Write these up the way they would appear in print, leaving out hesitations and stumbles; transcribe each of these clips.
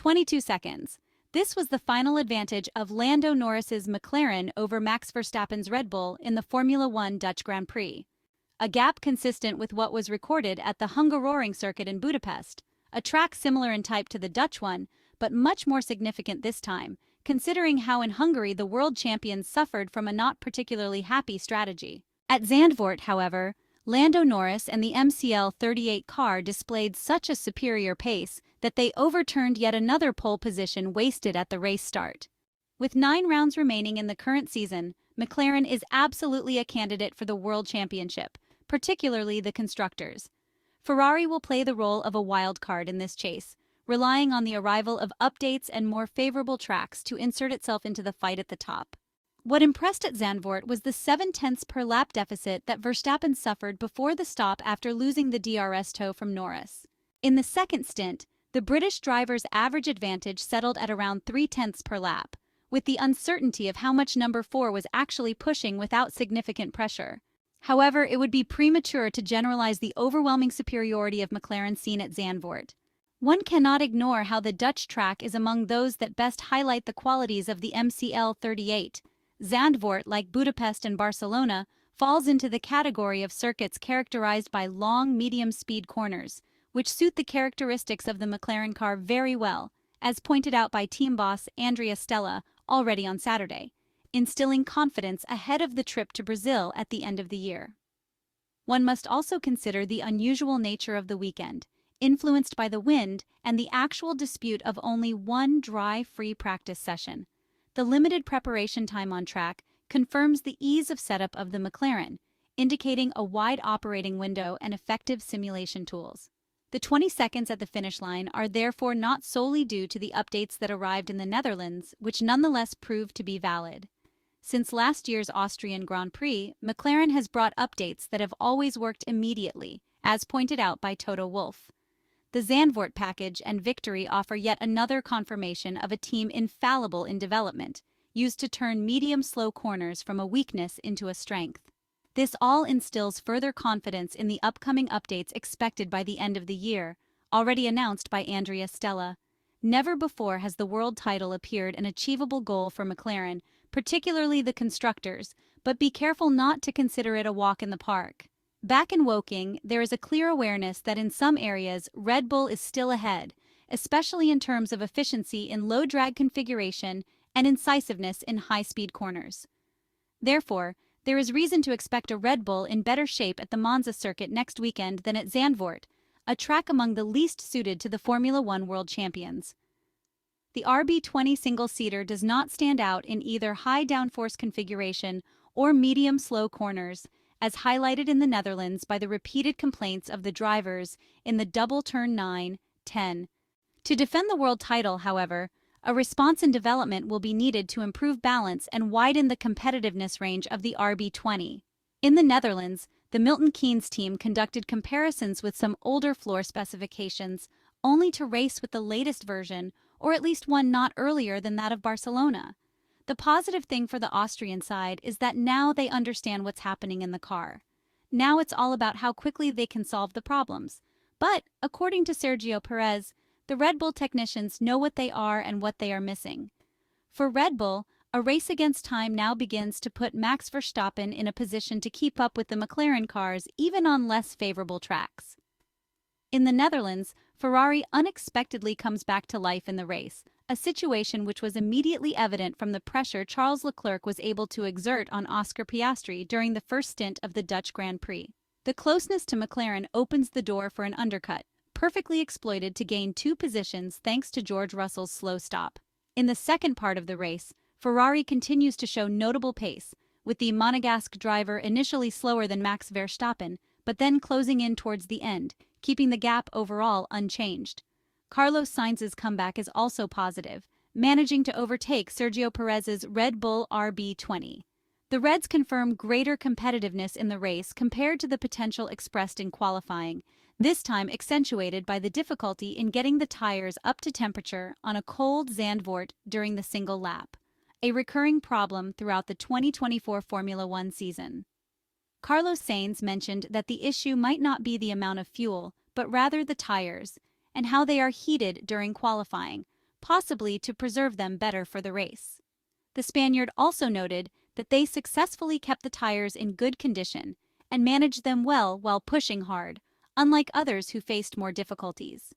22 seconds. This was the final advantage of Lando Norris's McLaren over Max Verstappen's Red Bull in the Formula One Dutch Grand Prix. A gap consistent with what was recorded at the Hungaroring circuit in Budapest, a track similar in type to the Dutch one, but much more significant this time, considering how in Hungary the world champions suffered from a not particularly happy strategy. At Zandvoort, however, Lando Norris and the MCL38 car displayed such a superior pace that they overturned yet another pole position wasted at the race start. With 9 rounds remaining in the current season, McLaren is absolutely a candidate for the World Championship, particularly the Constructors. Ferrari will play the role of a wild card in this chase, relying on the arrival of updates and more favorable tracks to insert itself into the fight at the top. What impressed at Zandvoort was the 0.7 per lap deficit that Verstappen suffered before the stop after losing the DRS tow from Norris. In the second stint, the British driver's average advantage settled at around 0.3 per lap, with the uncertainty of how much number 4 was actually pushing without significant pressure. However, it would be premature to generalize the overwhelming superiority of McLaren seen at Zandvoort. One cannot ignore how the Dutch track is among those that best highlight the qualities of the MCL38. Zandvoort, like Budapest and Barcelona, falls into the category of circuits characterized by long, medium-speed corners, which suit the characteristics of the McLaren car very well, as pointed out by team boss Andrea Stella already on Saturday, instilling confidence ahead of the trip to Brazil at the end of the year. One must also consider the unusual nature of the weekend, influenced by the wind and the actual dispute of only one dry, free practice session. The limited preparation time on track confirms the ease of setup of the McLaren, indicating a wide operating window and effective simulation tools. The 20 seconds at the finish line are therefore not solely due to the updates that arrived in the Netherlands, which nonetheless proved to be valid. Since last year's Austrian Grand Prix, McLaren has brought updates that have always worked immediately, as pointed out by Toto Wolff. The Zandvoort package and victory offer yet another confirmation of a team infallible in development, used to turn medium-slow corners from a weakness into a strength. This all instills further confidence in the upcoming updates expected by the end of the year, already announced by Andrea Stella. Never before has the world title appeared an achievable goal for McLaren, particularly the Constructors, but be careful not to consider it a walk in the park. Back in Woking, there is a clear awareness that in some areas Red Bull is still ahead, especially in terms of efficiency in low-drag configuration and incisiveness in high-speed corners. Therefore, there is reason to expect a Red Bull in better shape at the Monza circuit next weekend than at Zandvoort, a track among the least suited to the Formula One world champions. The RB20 single-seater does not stand out in either high downforce configuration or medium-slow corners, as highlighted in the Netherlands by the repeated complaints of the drivers in the double turn 9, 10. To defend the world title, however, a response in development will be needed to improve balance and widen the competitiveness range of the RB20. In the Netherlands, the Milton Keynes team conducted comparisons with some older floor specifications, only to race with the latest version, or at least one not earlier than that of Barcelona. The positive thing for the Austrian side is that now they understand what's happening in the car. Now it's all about how quickly they can solve the problems. But, according to Sergio Perez, the Red Bull technicians know what they are and what they are missing. For Red Bull, a race against time now begins to put Max Verstappen in a position to keep up with the McLaren cars even on less favorable tracks. In the Netherlands, Ferrari unexpectedly comes back to life in the race, a situation which was immediately evident from the pressure Charles Leclerc was able to exert on Oscar Piastri during the first stint of the Dutch Grand Prix. The closeness to McLaren opens the door for an undercut, perfectly exploited to gain 2 positions thanks to George Russell's slow stop. In the second part of the race, Ferrari continues to show notable pace, with the Monegasque driver initially slower than Max Verstappen, but then closing in towards the end, keeping the gap overall unchanged. Carlos Sainz's comeback is also positive, managing to overtake Sergio Perez's Red Bull RB20. The Reds confirm greater competitiveness in the race compared to the potential expressed in qualifying, this time accentuated by the difficulty in getting the tires up to temperature on a cold Zandvoort during the single lap, a recurring problem throughout the 2024 Formula One season. Carlos Sainz mentioned that the issue might not be the amount of fuel, but rather the tires, and how they are heated during qualifying, possibly to preserve them better for the race. The Spaniard also noted that they successfully kept the tires in good condition and managed them well while pushing hard, unlike others who faced more difficulties.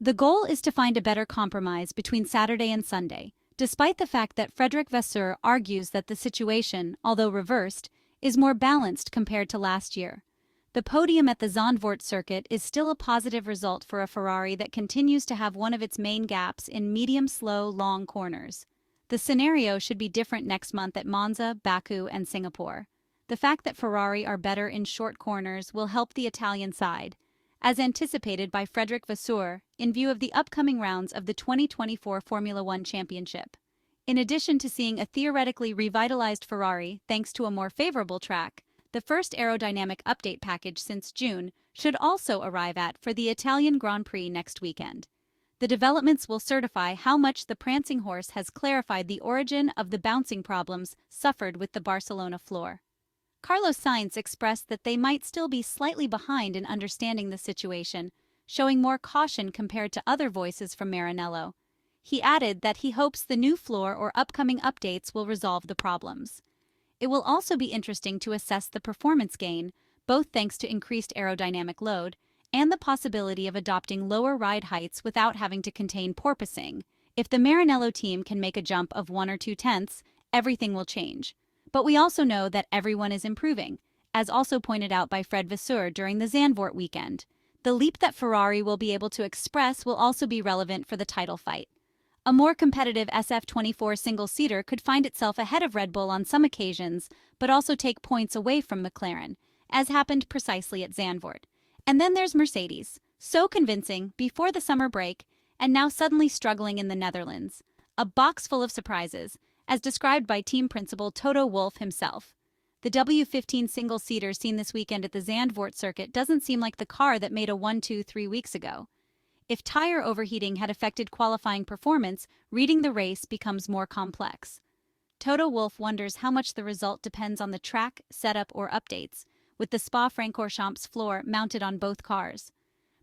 The goal is to find a better compromise between Saturday and Sunday, despite the fact that Frederic Vasseur argues that the situation, although reversed, is more balanced compared to last year. The podium at the Zandvoort circuit is still a positive result for a Ferrari that continues to have one of its main gaps in medium, slow, long corners. The scenario should be different next month at Monza, Baku, and Singapore. The fact that Ferrari are better in short corners will help the Italian side, as anticipated by Frederic Vasseur, in view of the upcoming rounds of the 2024 Formula One Championship. In addition to seeing a theoretically revitalized Ferrari thanks to a more favorable track, the first aerodynamic update package since June should also arrive for the Italian Grand Prix next weekend. The developments will certify how much the prancing horse has clarified the origin of the bouncing problems suffered with the Barcelona floor. Carlos Sainz expressed that they might still be slightly behind in understanding the situation, showing more caution compared to other voices from Maranello. He added that he hopes the new floor or upcoming updates will resolve the problems. It will also be interesting to assess the performance gain, both thanks to increased aerodynamic load and the possibility of adopting lower ride heights without having to contain porpoising. If the Maranello team can make a jump of 1 or 2 tenths, everything will change. But we also know that everyone is improving, as also pointed out by Fred Vasseur during the Zandvoort weekend. The leap that Ferrari will be able to express will also be relevant for the title fight. A more competitive SF-24 single-seater could find itself ahead of Red Bull on some occasions, but also take points away from McLaren, as happened precisely at Zandvoort. And then there's Mercedes, so convincing before the summer break, and now suddenly struggling in the Netherlands. A box full of surprises, as described by team principal Toto Wolff himself. The W15 single-seater seen this weekend at the Zandvoort circuit doesn't seem like the car that made a 1-2-3 weeks ago. If tire overheating had affected qualifying performance, reading the race becomes more complex. Toto Wolff wonders how much the result depends on the track, setup, or updates, with the Spa-Francorchamps floor mounted on both cars.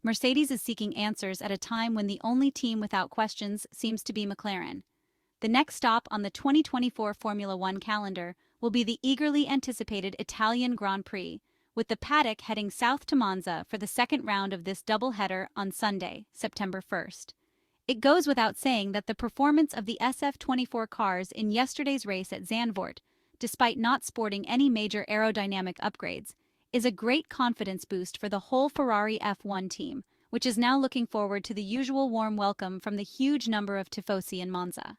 Mercedes is seeking answers at a time when the only team without questions seems to be McLaren. The next stop on the 2024 Formula One calendar will be the eagerly anticipated Italian Grand Prix, with the paddock heading south to Monza for the second round of this doubleheader on Sunday, September 1st. It goes without saying that the performance of the SF-24 cars in yesterday's race at Zandvoort, despite not sporting any major aerodynamic upgrades, is a great confidence boost for the whole Ferrari F1 team, which is now looking forward to the usual warm welcome from the huge number of tifosi in Monza.